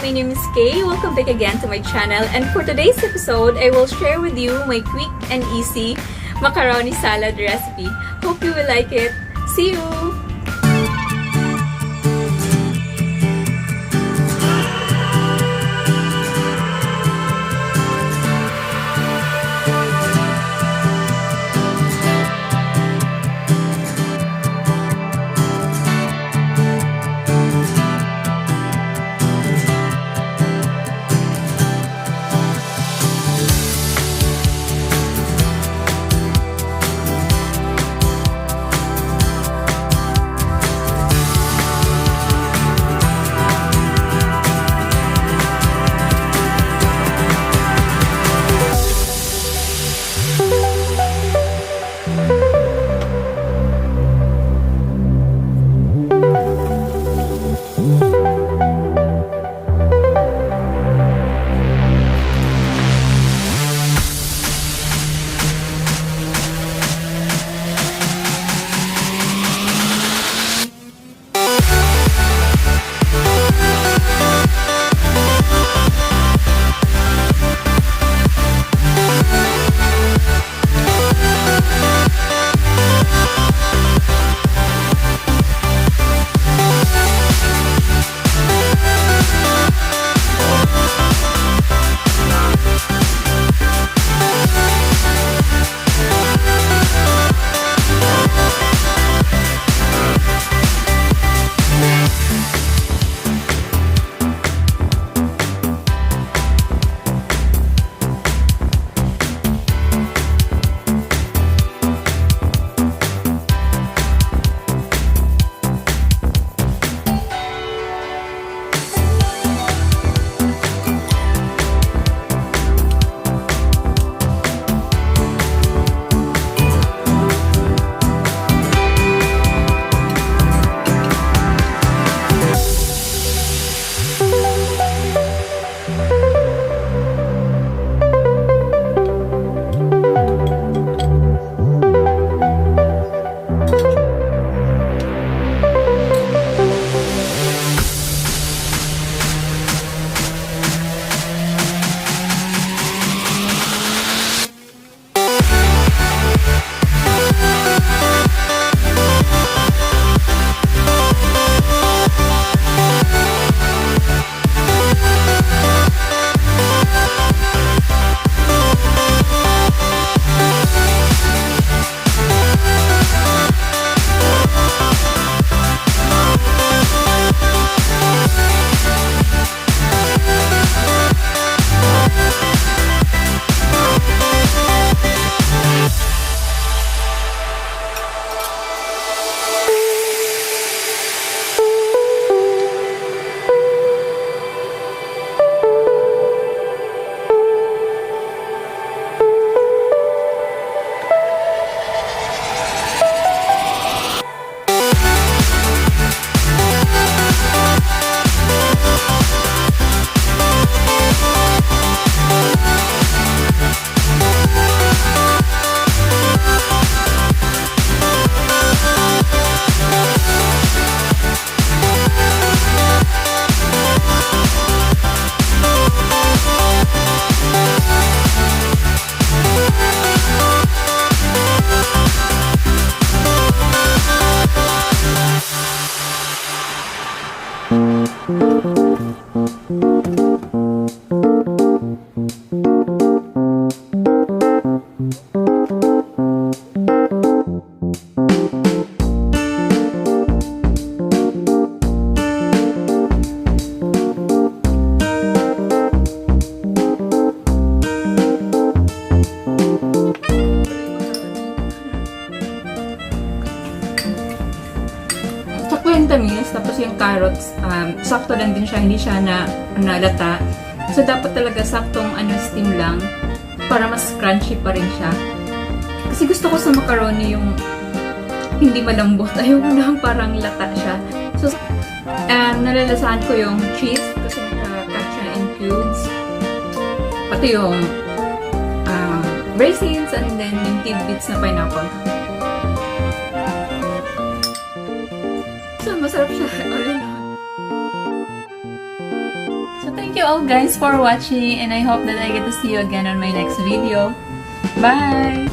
my name is Kaye. Welcome back again to my channel, and for today's episode, I will share with you my quick and easy macaroni salad recipe. Hope you will like it. See you! Tamis, tapos yung carrots, sakto lang din siya, hindi siya nalata. So, dapat talaga saktong steam lang para mas crunchy pa rin siya. Kasi gusto ko sa macaroni yung hindi malambot. Ayoko lang parang lata siya. So, nalalasahan ko yung cheese kasi naka-cut siya in cubes. Pati yung raisins and then yung tidbits na pineapple. So, masarap siya all in all. So, So thank you all guys for watching, and I hope that I get to see you again on my next video. Bye!